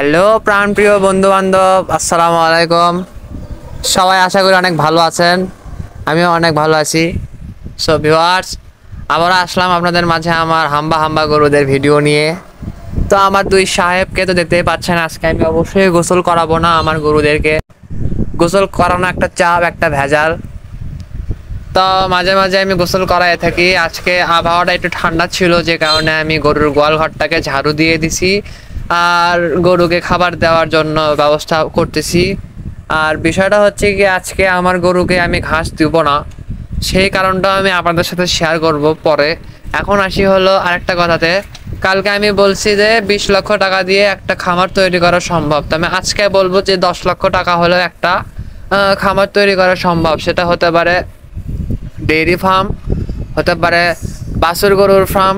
Hello প্রাণপ্রিয় বন্ধু বান্ধব, আসসালামু আলাইকুম। সবাই আশা করি অনেক ভালো আছেন, আমিও অনেক ভালো আছি। সো ভিউয়ার্স, আবার আসলাম আপনাদের মাঝে আমার হাম্বা হাম্বা গরুদের ভিডিও নিয়ে। তো আমার দুই সাহেবকে তো দেখতেই পাচ্ছেন, আজকে আমি অবশ্যই গোসল করাবো না আমার গরুদেরকে। গোসল করানো একটা চাপ, একটা ভেজাল। তো মাঝে মাঝে আমি গোসল করাই থাকি। আজকে আবহাওয়াটা একটু ঠান্ডা ছিল, যে কারণে আমি গরুর গোয়াল ঘরটাকে ঝাড়ু দিয়ে দিছি আর গরুকে খাবার দেওয়ার জন্য ব্যবস্থা করতেছি। আর বিষয়টা হচ্ছে কি, আজকে আমার গরুকে আমি ঘাস দিব না, সেই কারণটা আমি আপনাদের সাথে শেয়ার করব পরে। এখন আসি হলো আরেকটা কথাতে। কালকে আমি বলছি যে 20 লক্ষ টাকা দিয়ে একটা খামার তৈরি করা সম্ভব, তো আমি আজকে বলবো যে 10 লক্ষ টাকা হলো একটা খামার তৈরি করা সম্ভব। সেটা হতে পারে ডেইরি ফার্ম, হতে পারে বাছুর গরুর ফার্ম,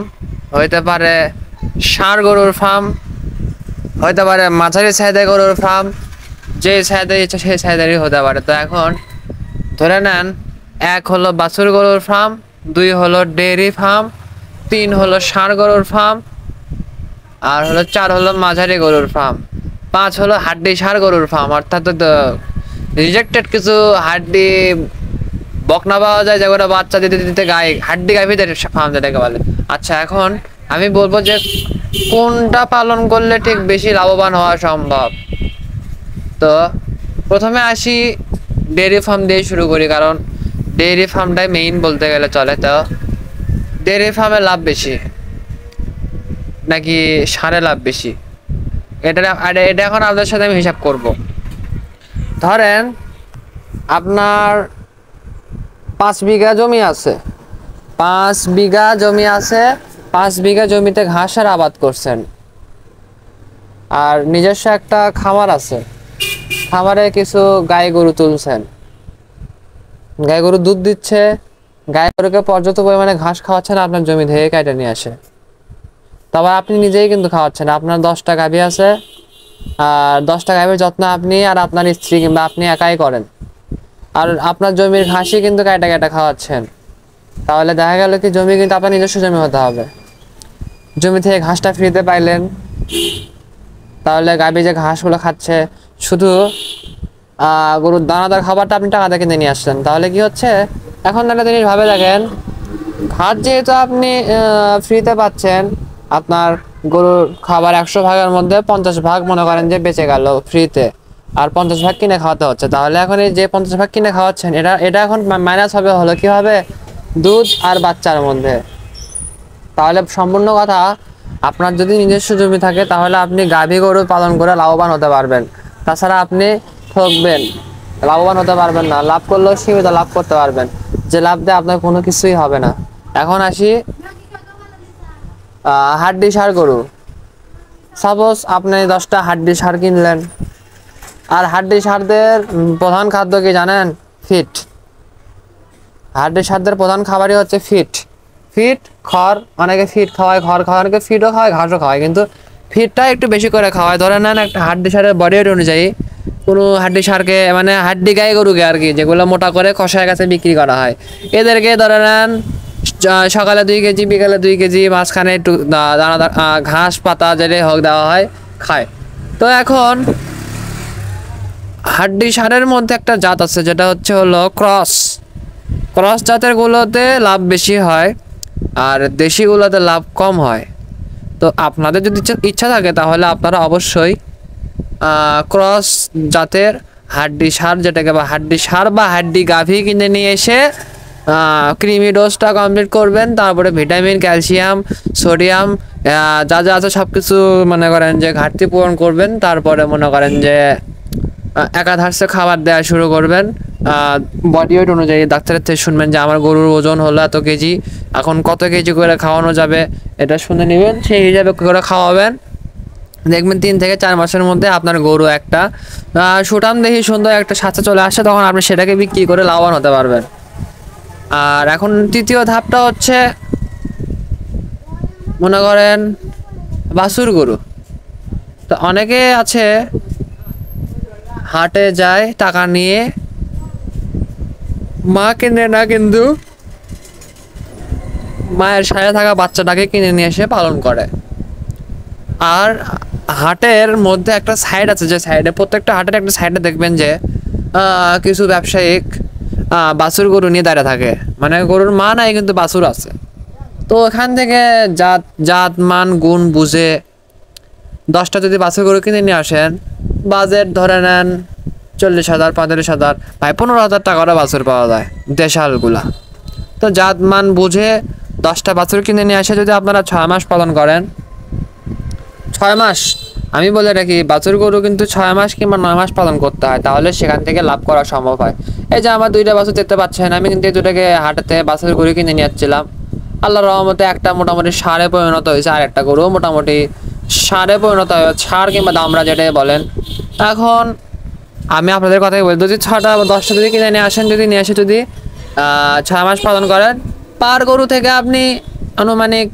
হইতে পারে ষাঁড় গরুর ফার্ম, হইতে পারে মাঝারি সাইজের গরুর ফার্ম। যে সাইজের ইচ্ছা সেই সাইজেরই হতে পারে। তো এখন ধরে নেন, 1 হলো বাছুর গরুর ফার্ম, 2 হলো ডেইরি ফার্ম, 3 হলো ষাঁড় গরুর ফার্ম, আর হলো 4 হলো মাঝারি গরুর ফার্ম, 5 হলো হাড্ডি ষাঁড় গরুর ফার্ম। অর্থাৎ রিজেক্টেড কিছু হাড্ডি বকনা পাওয়া যায়, যেগুলো বাচ্চা দিতে দিতে গায়ে হাড্ডি গাভীদের ফার্ম যেটাকে বলে। আচ্ছা, এখন আমি বলবো যে কোনটা পালন করলে ঠিক বেশি লাভবান হওয়া সম্ভব। তো প্রথমে আসি ডেয়ারি ফার্ম দিয়ে শুরু করি, কারণ ডেয়ারি ফার্মটাই মেইন বলতে গেলে চলে। তো ডেয়ারি ফার্মে লাভ বেশি নাকি ষাঁড়ে লাভ বেশি, এটা এটা এখন আপনাদের সাথে আমি হিসাব করব। ধরেন আপনার 5 বিঘা জমি আছে, 5 বিঘা জমি আছে, 5 বিঘা জমিতে ঘাসের আবাদ করছেন, আর নিজস্ব একটা খামার আছে, খামারে কিছু গাই গরু তুলছেন, গাই গরু দুধ দিচ্ছে, গাই গরুকে পর্যাপ্ত পরিমাণে ঘাস খাওয়াচ্ছেন, আপনার জমি থেকে কেটে নিয়ে আসে। তবে আপনি নিজেই কিন্তু খাওয়াচ্ছেন। আপনার 10টা গাভী আছে, আর 10টা গাভীর যত্ন আপনি আর আপনার স্ত্রী কিংবা আপনি একাই করেন, আর আপনার জমির ঘাসই কিন্তু কাটা কাটা খাওয়াচ্ছেন। তাহলে দেখা গেল কি, জমি কিন্তু আপনার নিজস্ব জমি হতে হবে। জমি থেকে ঘাসটা ফ্রিতে পাইলেন, তাহলে গাভী যে ঘাসগুলো খাচ্ছে, শুধু গরুর দানাদার খাবারটা আপনি টাকা দিয়ে কিনে নিয়ে আসছেন। তাহলে কি হচ্ছে, এখন একটা জিনিস ভাবে দেখেন, ঘাস যেহেতু আপনি ফ্রিতে পাচ্ছেন, আপনার গরুর খাবার 100 ভাগের মধ্যে 50 ভাগ মনে করেন যে বেঁচে গেল ফ্রিতে, আর 50 ভাগ কিনে খাওয়াতে হচ্ছে। তাহলে এখন এই যে 50 ভাগ কিনে খাওয়াচ্ছেন, এটা এখন মাইনাস হবে হলো কি হবে, দুধ আর বাচ্চার মধ্যে। তাহলে সম্পূর্ণ কথা, আপনার যদি নিজস্ব জমি থাকে তাহলে আপনি গাভী গরু পালন করে লাভবান হতে পারবেন। তাছাড়া আপনি ঠকবেন, লাভবান হতে পারবেন না। লাভ করলেও সীমিত লাভ করতে পারবেন, যে লাভ দিয়ে আপনার কোনো কিছুই হবে না। এখন আসি হাড্ডি ষাঁড় গরু। সাপোজ আপনি 10টা হাড্ডি ষাঁড় কিনলেন, আর হাড্ডি ষাঁড়দের প্রধান খাদ্য কি জানেন? ফিট। হাড্ডি ষাঁড়দের প্রধান খাবারই হচ্ছে ফিট। ফিট, খড়। অনেকে ফিট খাওয়ায়, খড় খাওয়ায়, অনেকে ফিটও খাওয়ায়, ঘাসও খাওয়ায়, কিন্তু ফিটটা একটু বেশি করে খাওয়ায়। ধরে নেন একটা হাড্ডি ষাঁড়ের বডি ওয়েট অনুযায়ী কোনো হাড্ডি ষাঁড়কে, মানে হাড্ডি গায়ে গরুকে আর কি, যেগুলো মোটা করে কষায় কাছে বিক্রি করা হয়, এদেরকে ধরে নেন সকালে 2 কেজি, বিকালে 2 কেজি, মাঝখানে একটু দানাদার ঘাস পাতা যেটাই হোক দেওয়া হয়, খায়। তো এখন হাড্ডি ষাঁড়ের মধ্যে একটা জাত আছে, যেটা হচ্ছে হলো ক্রস। ক্রস জাতের গুলোতে লাভ বেশি হয়, আর দেশিগুলোতে লাভ কম হয়। তো আপনাদের যদি ইচ্ছা থাকে তাহলে আপনারা অবশ্যই ক্রস জাতের হাড্ডি ষাঁড়, যেটাকে বা হাড্ডি ষাঁড় বা হাড্ডি গাভী কিনে নিয়ে এসে ক্রিমি ডোজটা কমপ্লিট করবেন। তারপরে ভিটামিন, ক্যালসিয়াম, সোডিয়াম যা যা আছে সব কিছু মনে করেন যে ঘাটতি পূরণ করবেন। তারপরে মনে করেন যে একাধারে খাবার দেওয়া শুরু করবেন। বডি ওয়েট অনুযায়ী ডাক্তারের থেকে শুনবেন যে আমার গরুর ওজন হলো এত কেজি, এখন কত কেজি করে খাওয়ানো যাবে এটা শুনে নেবেন, সেই হিসাবে করে খাওয়াবেন। দেখবেন 3 থেকে 4 মাসের মধ্যে আপনার গরু একটা সুঠাম দেহি সুন্দর একটা স্বাস্থ্য চলে আসছে, তখন আপনি সেটাকে বিক্রি করে লাভবান হতে পারবেন। আর এখন তৃতীয় ধাপটা হচ্ছে মনে করেন বাছুর গরু। তো অনেকে আছে হাটে যায় টাকা নিয়ে, মা কিনে না, কিন্তু মায়ের সাথে থাকা বাচ্চাটাকে কিনে নিয়ে এসে পালন করে। আর হাটের মধ্যে একটা সাইড আছে, যে সাইডে প্রত্যেকটা হাটের একটা সাইডে দেখবেন যে কিছু ব্যবসায়িক বাছুর গরু নিয়ে দাঁড়িয়ে থাকে, মানে গরুর মা নাই কিন্তু বাছুর আছে। তো এখান থেকে জাত জাত মান গুণ বুঝে 10টা যদি বাছুর গরু কিনে নিয়ে আসেন, বাজেট ধরে নেন 40,000 45,000, ভাই 15,000 টাকা করে বাছুর পাওয়া যায় দেশালগুলা। তো জাত মান বুঝে 10টা বাছুর কিনে নিয়ে আসে যদি আপনারা 6 মাস পালন করেন, 6 মাস, আমি বলে রাখি বাছুর গরু কিন্তু 6 মাস কিংবা 9 মাস পালন করতে হয়, তাহলে সেখান থেকে লাভ করা সম্ভব হয়। এই যে আমার 2টা বাছুর দেখতে পাচ্ছেন, আমি কিন্তু এই দুটাকে হাটেতে বাছুর গরু কিনে নিয়ে যাচ্ছিলাম, আল্লাহর রহমতে একটা মোটামুটি সারে পরিণত হয়েছে, আর একটা গরু মোটামুটি সারে পরিণত হয়েছে, সার কিংবা দামরা যেটাই বলেন। এখন আমি আপনাদের কথাই বলি, যদি 6টা বা 10টা যদি কিনে নিয়ে আসেন, যদি নিয়ে এসে যদি 6 মাস পালন করেন, পার গরু থেকে আপনি আনুমানিক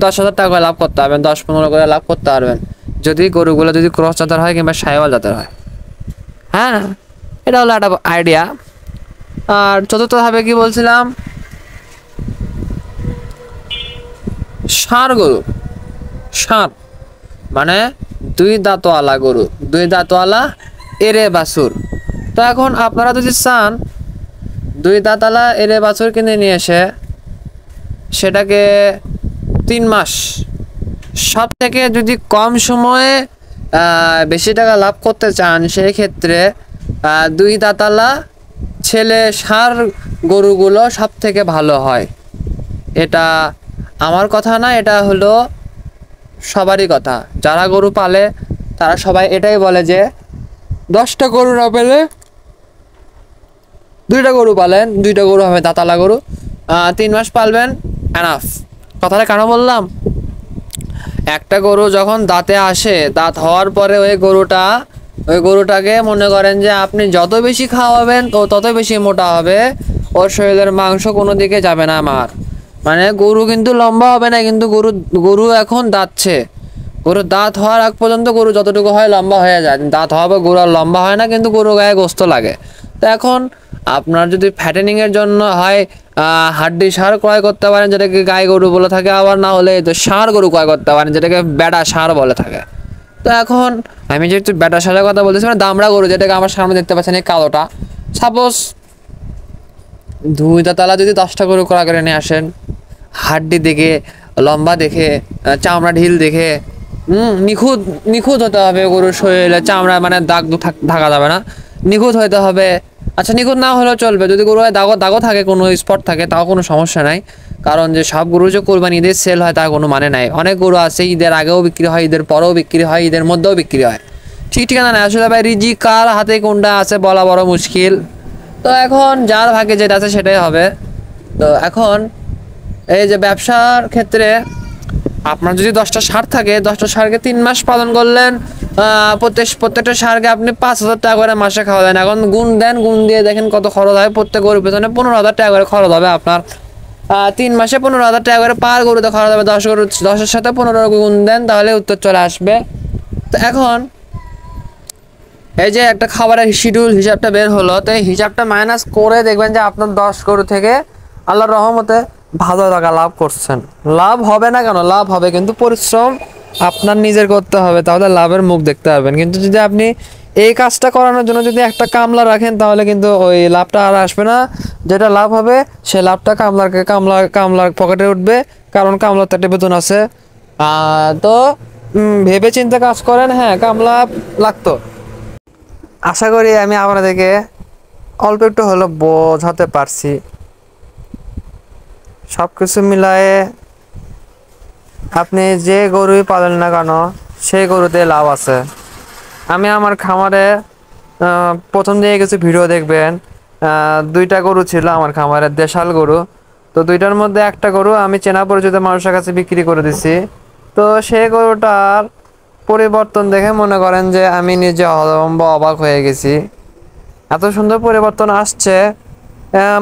10,000 টাকা লাভ করতে পারবেন, 10-15 করে লাভ করতে পারবেন, যদি গরুগুলো যদি ক্রস জাতের হয় কিংবা সাহিওয়াল জাতের হয়। হ্যাঁ, এটা হলো একটা আইডিয়া। আর চতুর্থভাবে কি বলছিলাম, ষাঁড় গরু, ষাঁড় মানে 2 দাঁতওয়ালা গরু, 2 দাঁতওয়ালা এরে বাছুর। তো এখন আপনারা যদি চান 2 দাঁতওয়ালা এরে বাছুর কিনে নিয়ে এসে সেটাকে 3 মাস, সব থেকে যদি কম সময়ে বেশি টাকা লাভ করতে চান, সেই ক্ষেত্রে 2 দাঁতওয়ালা ছেলে ষাঁড় গরুগুলো সব থেকে ভালো হয়। এটা আমার কথা না, এটা হলো সবারই কথা, যারা গরু পালে তারা সবাই এটাই বলে যে 10টা গরু না পেলে 2টা গরু পালেন, 2টা গরু হবে দাঁতালা গরু, 3 মাস পালবেন এনাফ। কথাটা কেন বললাম, একটা গরু যখন দাঁতে আসে, দাঁত হওয়ার পরে ওই গরুটাকে মনে করেন যে আপনি যত বেশি খাওয়াবেন ও তত বেশি মোটা হবে, ওর শরীরের মাংস কোনো দিকে যাবে না। আমার মানে গরু কিন্তু লম্বা হবে না, কিন্তু গরু এখন দাঁতছে, গরুর দাঁত হওয়ার আগ পর্যন্ত গরু যতটুকু হয় লম্বা হয়ে যায়, দাঁত হওয়ার পর গরু আর লম্বা হয় না, কিন্তু গরু গায়ে গোস্ত লাগে। তো এখন আপনার যদি ফ্যাটেনিংয়ের জন্য হয় হাড্ডি ষাঁড় ক্রয় করতে পারেন, যেটাকে গাই গরু বলে থাকে, আবার না হলে তো ষাঁড় গরু ক্রয় করতে পারেন, যেটাকে বেড়া ষাঁড় বলে থাকে। তো এখন আমি যেহেতু বেটা ষাঁড়ের কথা বলতেছি, মানে দামড়া গরু, যেটাকে আমার সামনে দেখতে পাচ্ছেন এই কালোটা, সাপোজ 2 দাঁতওয়ালা যদি 10টা গরু ক্রয় করে নিয়ে আসেন, হাড্ডি দেখে, লম্বা দেখে, চামড়া ঢিল দেখে, নিখুঁত নিখুঁত হতে হবে গরুর শরীরে, চামড়া মানে দাগ থাকা যাবে না, নিখুঁত হতে হবে। আচ্ছা, নিখুঁত না হলেও চলবে, যদি গরু দাগও দাগও থাকে, কোনো স্পট থাকে, তাও কোনো সমস্যা নাই, কারণ যে সব গরু যে কোরবানি ঈদের সেল হয় তার কোনো মানে নাই। অনেক গরু আছে ঈদের আগেও বিক্রি হয়, ঈদের পরেও বিক্রি হয়, ঈদের মধ্যেও বিক্রি হয়, ঠিক ঠিকানা নাই। আসলে ভাই রিজিক কার হাতে কোনটা আছে বলা বড় মুশকিল। তো এখন যার ভাগে যেটা আছে সেটাই হবে। তো এখন এই যে ব্যবসার ক্ষেত্রে আপনার যদি 10টা ষাঁড় থাকে, 10টা ষাঁড়কে 3 মাস পালন করলেন, প্রত্যেকটা ষাঁড়কে আপনি 5,000 টাকা করে মাসে খাওয়া দেন। এখন গুণ দেন, গুণ দিয়ে দেখেন কত খরচ হয়, প্রত্যেক গরুর পেছনে 15,000 টাকা করে খরচ হবে আপনার। 3 মাসে 15,000 টাকা করে পার গরুতে খরচ হবে, 10 গরু, 10-এর সাথে 15 গুণ দেন, তাহলে উত্তর চলে আসবে। তো এখন এই যে একটা খাবারের শিডিউল হিসাবটা বের হলো, তো এই হিসাবটা মাইনাস করে দেখবেন যে আপনার 10 গরু থেকে আল্লাহর রহমতে ভালো টাকা লাভ করছেন। লাভ হবে না কেন, লাভ হবে, কিন্তু পরিশ্রম আপনার নিজের করতে হবে, তাহলে লাভের মুখ দেখতে পারবেন। কিন্তু যদি আপনি এই কাজটা করানোর জন্য যদি একটা কামলা রাখেন, তাহলে কিন্তু ওই লাভটা আর আসবে না। যেটা লাভ হবে সে লাভটা কামলার পকেটে উঠবে, কারণ কামলার তো একটা বেতন আছে। তো ভেবে চিন্তে কাজ করেন। হ্যাঁ, কামলা লাগতো। আশা করি আমি আপনাদেরকে অল্প একটু হলেও বোঝাতে পারছি। সব কিছু মিলায়ে আপনি যে গরুই পালেন না কেন, সেই গরুতে লাভ আছে। আমি আমার খামারে প্রথম দিকে কিছু ভিডিও দেখবেন, 2টা গরু ছিল আমার খামারে, দেশাল গরু। তো 2টার মধ্যে একটা গরু আমি চেনা পরিচিত মানুষের কাছে বিক্রি করে দিছি। তো সেই গরুটার পরিবর্তন দেখে মনে করেন যে আমি নিজে অবাক হয়ে গেছি, এত সুন্দর পরিবর্তন আসছে।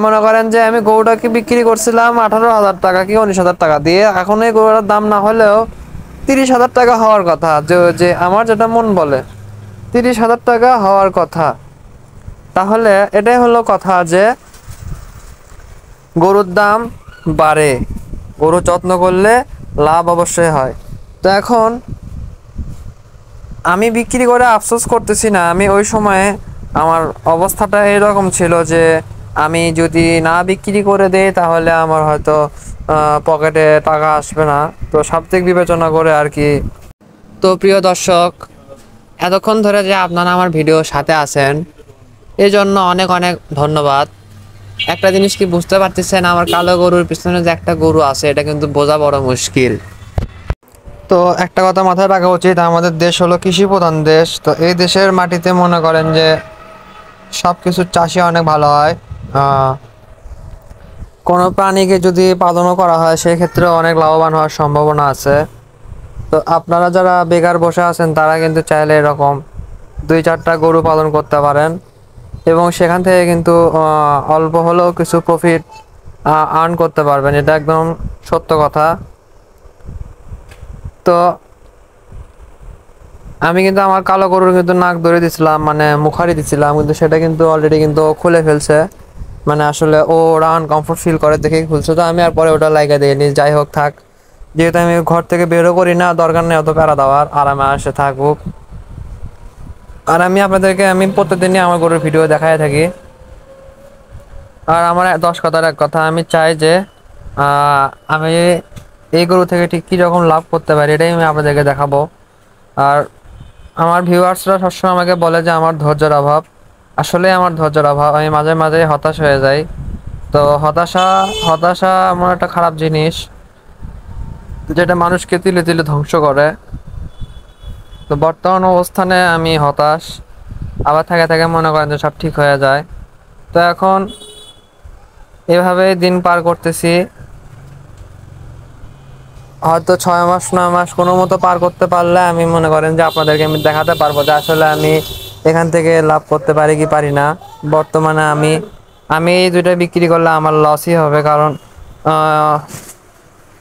মনে করেন যে আমি গরুটাকে বিক্রি করছিলাম 18,000 টাকা কি 19,000 টাকা দিয়ে, এখন এই গরুটার দাম না হলেও 30,000 টাকা হওয়ার কথা, যে আমার যেটা মন বলে 30,000 টাকা হওয়ার কথা। তাহলে এটাই হলো কথা যে গরুর দাম বাড়ে, গরু যত্ন করলে লাভ অবশ্যই হয়। তো এখন আমি বিক্রি করে আফসোস করতেছি না, আমি ওই সময়ে আমার অবস্থাটা এরকম ছিল যে আমি যদি না বিক্রি করে দেই তাহলে আমার হয়তো পকেটে টাকা আসবে না। তো সাবদিক বিবেচনা করে আর কি। তো প্রিয় দর্শক, এতক্ষণ ধরে যে আপনারা আমার ভিডিওর সাথে আছেন এই জন্য অনেক অনেক ধন্যবাদ। একটা জিনিস কি বুঝতে পারতেছেন, আমার কালো গরুর পিছনে যে একটা গরু আছে এটা কিন্তু বোঝা বড় মুশকিল। তো একটা কথা মাথায় রাখা উচিত, আমাদের দেশ হলো কৃষি প্রধান দেশ। তো এই দেশের মাটিতে মনে করেন যে সব কিছুর চাষই অনেক ভালো হয়। কোনো প্রাণীকে যদি পালনও করা হয় সেক্ষেত্রে অনেক লাভবান হওয়ার সম্ভাবনা আছে। তো আপনারা যারা বেকার বসে আছেন তারা কিন্তু চাইলে এরকম 2-4টা গরু পালন করতে পারেন এবং সেখান থেকে কিন্তু অল্প হলেও কিছু প্রফিট আর্ন করতে পারবেন, এটা একদম সত্য কথা। তো আমি কিন্তু আমার কালো গরুর কিন্তু নাক ধরে দিছিলাম, মানে মুখারি দিছিলাম, কিন্তু সেটা কিন্তু অলরেডি কিন্তু খুলে ফেলছে। মানে আসলে ও ওরা আনকমফোর্ট ফিল করে দেখেই খুলছে। তো আমি আর পরে ওটা লাইগা দিইনি, যাই হোক থাক, যেহেতু আমি ঘর থেকে বেরো করি না, দরকার নেই অত প্যারা দেওয়ার, আরামে আসে থাকুক। আর আমি আপনাদেরকে আমি প্রত্যেকদিনই আমার গরুর ভিডিও দেখাই থাকি। আর আমার 10 কথার এক কথা, আমি চাই যে আমি এই গরু থেকে ঠিক কীরকম লাভ করতে পারি এটাই আমি আপনাদেরকে দেখাবো। আর আমার ভিউয়ার্সরা সবসময় আমাকে বলে যে আমার ধৈর্যের অভাব। আসলে আমার ধৈর্যের অভাব, আমি মাঝে মাঝে হতাশ হয়ে যাই। তো হতাশা হতাশা এমন একটা খারাপ জিনিস যেটা মানুষকে তিলে তিলে ধ্বংস করে। তো বর্তমান অবস্থানে আমি হতাশ, আবার থেকে থেকে মনে করেন যে সব ঠিক হয়ে যায়। তো এখন এভাবেই দিন পার করতেছি, হয়তো 6 মাস 9 মাস কোনো মতো পার করতে পারলে আমি মনে করেন যে আপনাদেরকে আমি দেখাতে পারবো যে আসলে আমি এখান থেকে লাভ করতে পারি কি পারি না। বর্তমানে আমি এই দুইটা বিক্রি করলে আমার লসই হবে, কারণ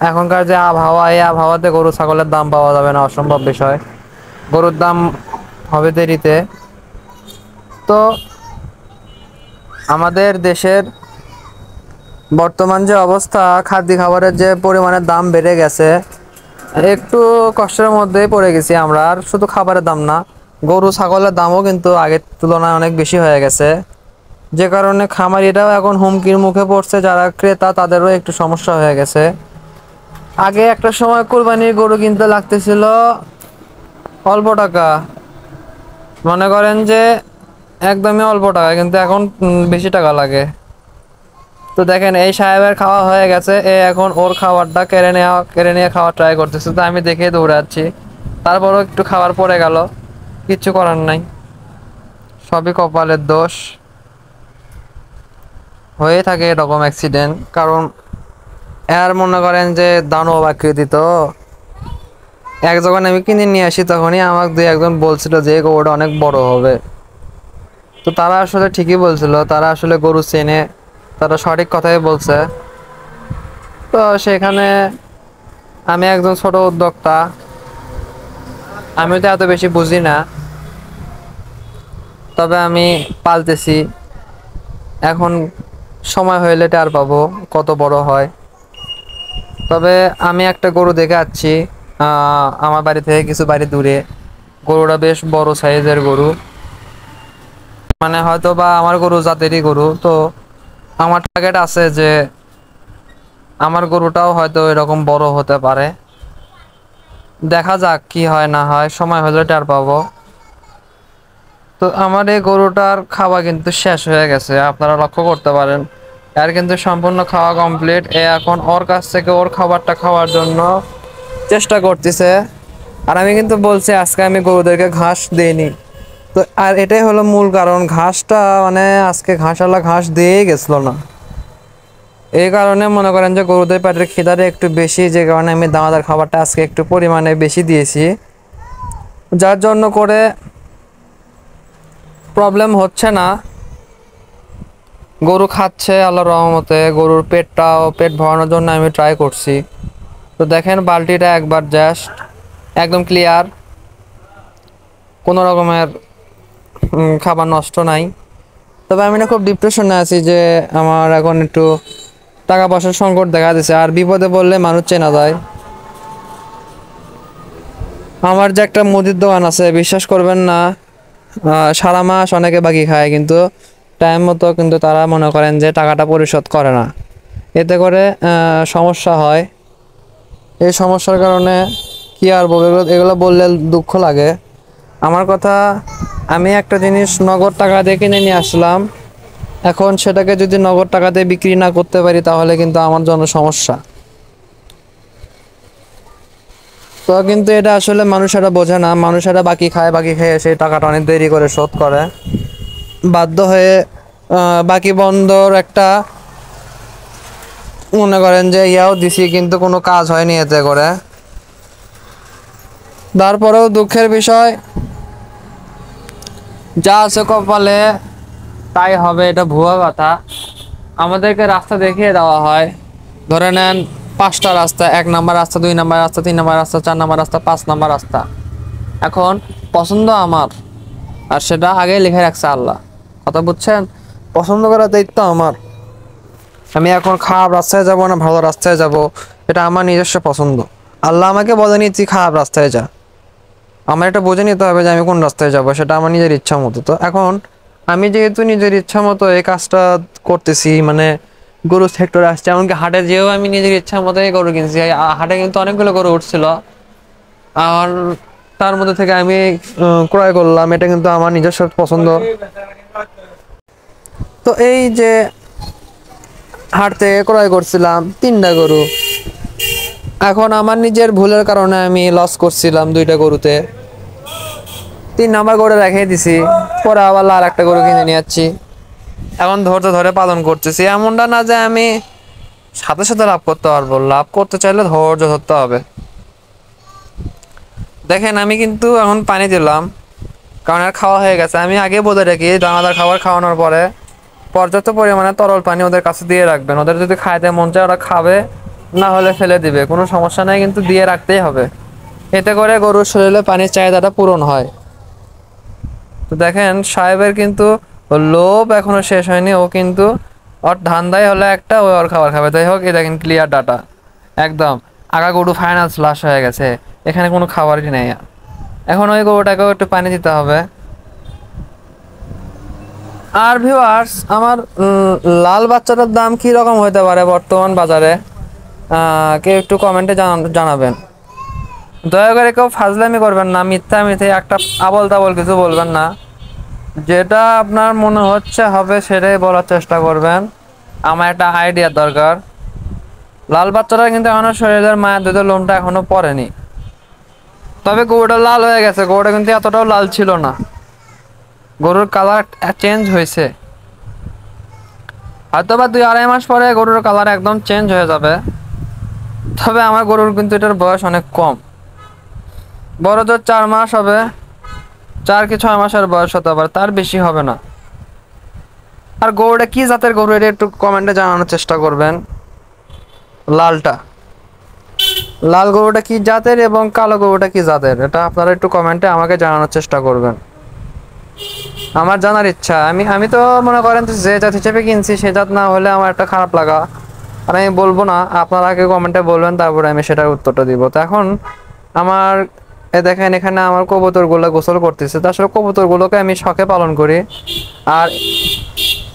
এখনকার যে আবহাওয়া, এই আবহাওয়াতে গরু ছাগলের দাম পাওয়া যাবে না, অসম্ভব বিষয়। গরুর দাম হবে দেরিতে। তো আমাদের দেশের বর্তমান যে অবস্থা, খাদ্য খাবারের যে পরিমাণের দাম বেড়ে গেছে, একটু কষ্টের মধ্যেই পড়ে গেছি আমরা। আর শুধু খাবারের দাম না, গরু ছাগলের দামও কিন্তু আগের তুলনায় অনেক বেশি হয়ে গেছে, যে কারণে খামারিরাও এখন হুমকির মুখে পড়ছে, যারা ক্রেতা তাদেরও একটু সমস্যা হয়ে গেছে। আগে একটা সময় কোরবানির গরু কিনতে লাগতেছিল অল্প টাকা, মনে করেন যে একদমই অল্প টাকা, কিন্তু এখন বেশি টাকা লাগে। তো দেখেন এই সাহেবের খাওয়া হয়ে গেছে, এ এখন ওর খাবারটা কেড়ে নিয়ে খাওয়া ট্রাই করতেছে। তো আমি দেখে দৌড়াচ্ছি, তারপরও একটু খাবার পড়ে গেল, কিচ্ছু করার নাই, সবই কপালের দোষ। হয়ে থাকে এরকম অ্যাক্সিডেন্ট, কারণ এর মনে করেন যে দানব আকৃতি। তো যখন আমি কিনে নিয়ে আসি তখনই আমাকে 2-1 জন বলছিল যে গরুটা অনেক বড় হবে। তো তারা আসলে ঠিকই বলছিল, তারা আসলে গরু চেনে, তারা সঠিক কথাই বলছে। তো সেখানে আমি একজন ছোট উদ্যোক্তা, আমি তো এত বেশি বুঝি না, তবে আমি পালতেছি। এখন সময় হইলে টের পাবো কত বড় হয়। তবে আমি একটা গরু দেখে আসছি আমার বাড়ি থেকে কিছু বাড়ি দূরে। গরুটা বেশ বড় সাইজের গরু, মানে হয়তো বা আমার গরু জাতেরই গরু। তো আমার টার্গেট আছে যে আমার গরুটাও হয়তো এরকম বড় হতে পারে। দেখা যাক কি হয় না হয়, সময় হলে টের পাবো। তো আমার এই গরুটার খাওয়া কিন্তু শেষ হয়ে গেছে, আপনারা লক্ষ্য করতে পারেন, এর কিন্তু সম্পূর্ণ খাওয়া কমপ্লিট। এ এখন ওর কাছ থেকে ওর খাবারটা খাওয়ার জন্য চেষ্টা করতেছে। আর আমি কিন্তু বলছি আজকে আমি গরুদেরকে ঘাস দেইনি। তো আর এটাই হলো মূল কারণ, ঘাসটা মানে আজকে ঘাসওয়ালা ঘাস দিয়েই গেছিল না। এই কারণে মনে করেন যে গরুদের পেটের খিদাটা একটু বেশি, যে কারণে আমি দানাদার খাবারটা আজকে একটু পরিমাণে বেশি দিয়েছি, যার জন্য করে প্রবলেম হচ্ছে না। গরু খাচ্ছে আল্লাহর রহমতে, গরুর পেট ভরানোর জন্য আমি ট্রাই করছি। তো দেখেন বালতিটা একবার জাস্ট একদম ক্লিয়ার, কোনো রকমের খাবার নষ্ট নাই। তবে আমি না খুব ডিপ্রেশনে আছি যে আমার এখন একটু টাকা পয়সার সংকট দেখা দিচ্ছে, আর বিপদে বললে মানুষ চেনা যায়। আমার যে একটা মুদির দোকান আছে, বিশ্বাস করবেন না, সারা মাস অনেকে বাকি খায়, কিন্তু টাইম মতো কিন্তু তারা মনে করেন যে টাকাটা পরিশোধ করে না। এতে করে সমস্যা হয়। এই সমস্যার কারণে কি আর বলবো, এগুলো বললে দুঃখ লাগে। আমার কথা, আমি একটা জিনিস নগদ টাকা দিয়ে কিনে নিয়ে আসলাম, এখন সেটাকে যদি নগদ টাকা দিয়ে বিক্রি না করতে পারি তাহলে কিন্তু আমার জন্য সমস্যা। তো কিন্তু এটা আসলে মানুষেরা বোঝে না, মানুষেরা বাকি খায়, বাকি খেয়ে সেই টাকাটা অনেক দেরি করে শোধ করে, বাধ্য হয়ে বাকি বন্ধর একটা মনে করেন যে ইয়াও দিছি, কিন্তু কোনো কাজ হয়নি এতে করে। তারপরেও দুঃখের বিষয়, যা আছে কপালে তাই হবে, এটা ভুয়া কথা। আমাদেরকে রাস্তা দেখিয়ে দেওয়া হয়, ধরে নেন 5টা রাস্তা, 1 নাম্বার রাস্তা, 2 নাম্বার রাস্তা, 3 নাম্বার রাস্তা, 4 নাম্বার রাস্তা, 5 নাম্বার রাস্তা। এখন পছন্দ আমার, আর সেটা আগে লিখে রাখছে আল্লাহ। কথা বুঝছেন? পছন্দ করার দায়িত্ব আমার। আমি এখন খারাপ রাস্তায় যাব না ভালো রাস্তায় যাব, এটা আমার নিজস্ব পছন্দ। আল্লাহ আমাকে বলেনি তুই খারাপ রাস্তায় যা, আমার এটা বুঝে নিতে হবে যে আমি কোন রাস্তায় যাব, সেটা আমার নিজের ইচ্ছা মতো। তো এখন আমি যেহেতু নিজের ইচ্ছা মতো এই কাজটা করতেছি, মানে গরু সেক্টরে আসছে, এমনকি হাটে যেও আমি নিজের ইচ্ছা মতোই গরু কিনছি। হাটে কিন্তু অনেকগুলো গরু উঠছিল, আর তার মধ্যে থেকে আমি ক্রয় করলাম, এটা কিন্তু আমার নিজস্ব পছন্দ। তো এই যে হাট থেকে ক্রয় করছিলাম 3টা গরু, এখন আমার নিজের ভুলের কারণে আমি লস করছিলাম 2টা গরুতে। 3 নাম্বার গরু রেখে দিছি, পরে আবার আর একটা গরু কিনে নিয়ে যাচ্ছি। এখন ধৈর্য ধরে পালন করতেছি, এমনটা না যে আমি সাথে সাথে লাভ করতে পারবো। লাভ করতে চাইলে ধৈর্য ধরতে হবে। দেখেন আমি কিন্তু এখন পানি দিলাম, কারণ আর খাওয়া হয়ে গেছে। আমি আগে বলে রাখি, দানাদার খাবার খাওয়ানোর পরে পর্যাপ্ত পরিমাণে তরল পানি ওদের কাছে দিয়ে রাখবেন। ওদের যদি খাইতে মন চায় ওরা খাবে, না হলে ফেলে দিবে, কোনো সমস্যা নেই, কিন্তু দিয়ে রাখতেই হবে। এতে করে গরুর শরীরে পানির চাহিদাটা পূরণ হয়। তো দেখেন সাহেবের কিন্তু লোভ এখনো শেষ হয়নি, ও কিন্তু ওর ধান্দাই হলো একটা, ও ওর খাবার খাবে। তাই হোক, এই দেখেন ক্লিয়ার ডাটা, একদম আগা গরু ফাইনাল লাশ হয়ে গেছে, এখানে কোনো খাবারই নেই। এখন ওই গরুটাকেও একটু পানি দিতে হবে। আর ভিউয়ার্স, আমার লাল বাচ্চাটার দাম কি রকম হতে পারে বর্তমান বাজারে, কেউ একটু কমেন্টে জানাবেন। দয়া করে কেউ ফাজলামি করবেন না, মিথ্যা মিথ্যে একটা আবল তাবল কিছু বলবেন না। যেটা আপনার মনে হচ্ছে হবে সেটাই বলার চেষ্টা করবেন। আমার একটা আইডিয়া দরকার। লাল বাচ্চাটা কিন্তু এখনো শরীরের মায়ের দুধের লোমটা এখনো পড়েনি, তবে গরুটা লাল হয়ে গেছে। গরুটা কিন্তু এতটাও লাল ছিল না, গরুর কালার চেঞ্জ হয়েছে। হয়তো বা 2-2.5 মাস পরে গরুর কালার একদম চেঞ্জ হয়ে যাবে। তবে আমার গরুর কিন্তু এটার বয়স অনেক কম, বড় জোর 4 মাস হবে, 4 কি 6 মাসের বয়স হতে পারে, তার বেশি হবে না। আর গরুটা কি জাতের গরু এটা একটু কমেন্টে জানানোর চেষ্টা করবেন। লালটা, লাল গরুটা কি জাতের এবং কালো গরুটা কি জাতের, এটা আপনারা একটু কমেন্টে আমাকে জানানোর চেষ্টা করবেন। আমার জানার ইচ্ছা। আমি আমি তো মনে করেন যে জাত হিসেবে কিনছি সে জাত না হলে আমার একটা খারাপ লাগা, আর আমি বলবো না, আপনারা আগে কমেন্টে বলবেন, তারপরে আমি সেটার উত্তরটা দিব। তো এখন আমার দেখেন এখানে আমার কবুতরগুলো গোসল করতেছে। তো আসলে কবুতরগুলোকে আমি শখে পালন করি, আর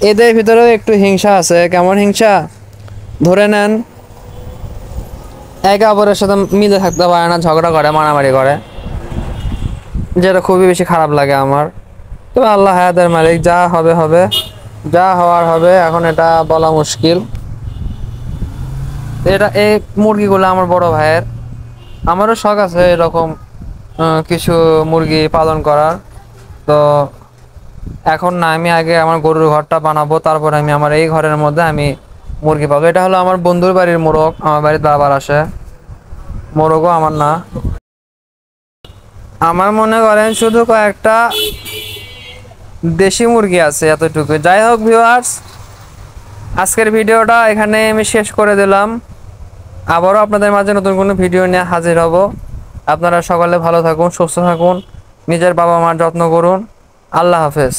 এদের ভিতরেও একটু হিংসা আছে। কেমন হিংসা? ধরে নেন একে অপরের সাথে মিলে থাকতে পারে না, ঝগড়া করে, মারামারি করে, যেটা খুবই বেশি খারাপ লাগে আমার। তো আল্লাহ হায়াতের মালিক, যা হবে হবে, যা হওয়ার হবে, এখন এটা বলা মুশকিল। এটা এই মুরগিগুলো আমার বড় ভাইয়ের, আমারও শখ আছে এরকম কিছু মুরগি পালন করার। তো এখন না, আমি আগে আমার গরুর ঘরটা বানাবো, তারপরে আমি আমার এই ঘরের মধ্যে আমি মুরগি পাবো। এটা হলো আমার বন্ধুর বাড়ির মোরগ, আমার বাড়িতে আবার আসে, মোরগও আমার না। আমার মনে করেন শুধু কয়েকটা দেশি মুরগি আছে, এতটুকু। যাই হোক ভিউয়ার্স, আজকের ভিডিওটা এখানে আমি শেষ করে দিলাম। আবারও আপনাদের মাঝে নতুন কোনো ভিডিও নিয়ে হাজির হব। আপনারা সকলে ভালো থাকুন, সুস্থ থাকুন, নিজের বাবা মার যত্ন করুন। আল্লাহ হাফেজ।